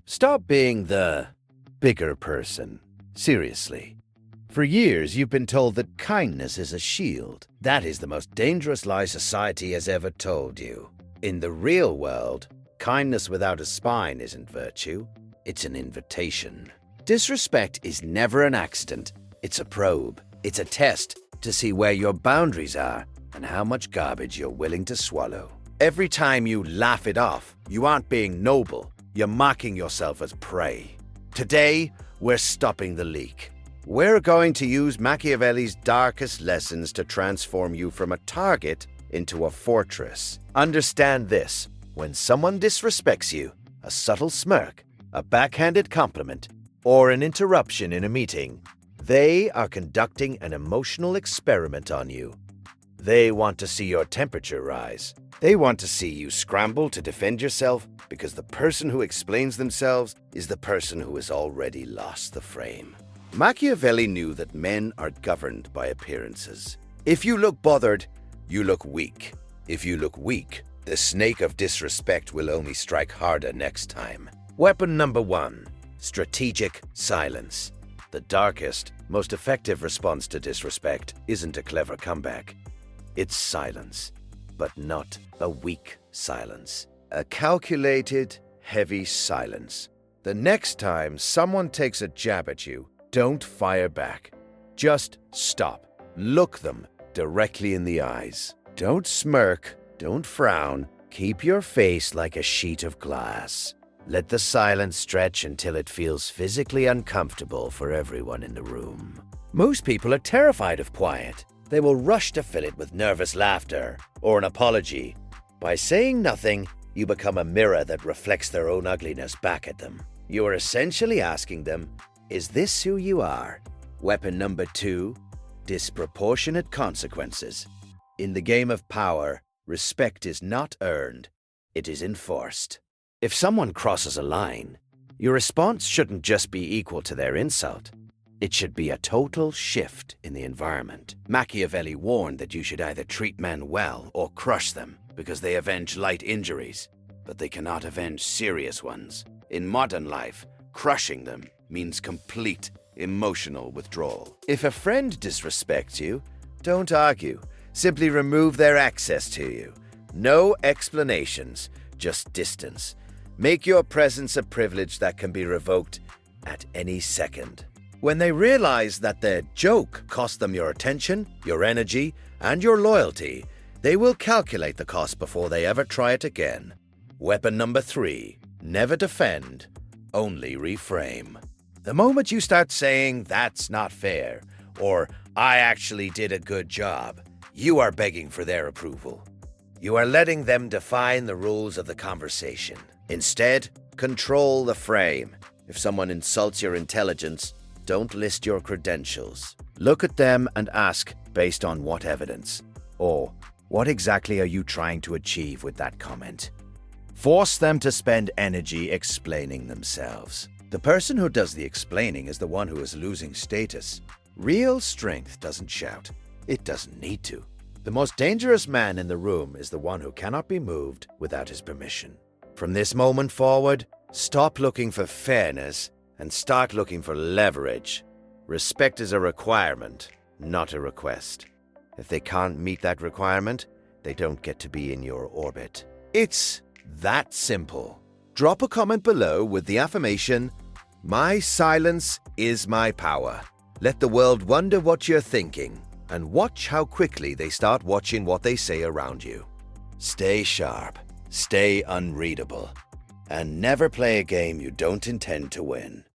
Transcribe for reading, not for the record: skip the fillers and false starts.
Stop being the bigger person. Seriously. For years, you've been told that kindness is a shield. That is the most dangerous lie society has ever told you. In the real world, kindness without a spine isn't virtue. It's an invitation. Disrespect is never an accident. It's a probe. It's a test to see where your boundaries are and how much garbage you're willing to swallow. Every time you laugh it off, you aren't being noble. You're marking yourself as prey. Today, we're stopping the leak. We're going to use Machiavelli's darkest lessons to transform you from a target into a fortress. Understand this: when someone disrespects you, a subtle smirk, a backhanded compliment, or an interruption in a meeting, they are conducting an emotional experiment on you. They want to see your temperature rise. They want to see you scramble to defend yourself, because the person who explains themselves is the person who has already lost the frame. Machiavelli knew that men are governed by appearances. If you look bothered, you look weak. If you look weak, the snake of disrespect will only strike harder next time. Weapon number 1: strategic silence. The darkest, most effective response to disrespect isn't a clever comeback. It's silence, but not a weak silence. A calculated, heavy silence. The next time someone takes a jab at you, don't fire back. Just stop. Look them directly in the eyes. Don't smirk. Don't frown. Keep your face like a sheet of glass. Let the silence stretch until it feels physically uncomfortable for everyone in the room. Most people are terrified of quiet. They will rush to fill it with nervous laughter or an apology. By saying nothing, you become a mirror that reflects their own ugliness back at them. You are essentially asking them, is this who you are? Weapon number 2: disproportionate consequences. In the game of power, respect is not earned, it is enforced. If someone crosses a line, your response shouldn't just be equal to their insult. It should be a total shift in the environment. Machiavelli warned that you should either treat men well or crush them, because they avenge light injuries, but they cannot avenge serious ones. In modern life, crushing them means complete emotional withdrawal. If a friend disrespects you, don't argue. Simply remove their access to you. No explanations, just distance. Make your presence a privilege that can be revoked at any second. When they realize that their joke cost them your attention, your energy, and your loyalty, they will calculate the cost before they ever try it again. Weapon number 3: never defend, only reframe. The moment you start saying, "That's not fair," or "I actually did a good job," you are begging for their approval. You are letting them define the rules of the conversation. Instead, control the frame. If someone insults your intelligence, don't list your credentials. Look at them and ask, based on what evidence? Or, what exactly are you trying to achieve with that comment? Force them to spend energy explaining themselves. The person who does the explaining is the one who is losing status. Real strength doesn't shout. It doesn't need to. The most dangerous man in the room is the one who cannot be moved without his permission. From this moment forward, stop looking for fairness and start looking for leverage. Respect is a requirement, not a request. If they can't meet that requirement, they don't get to be in your orbit. It's that simple. Drop a comment below with the affirmation, "My silence is my power." Let the world wonder what you're thinking, and watch how quickly they start watching what they say around you. Stay sharp, stay unreadable, and never play a game you don't intend to win.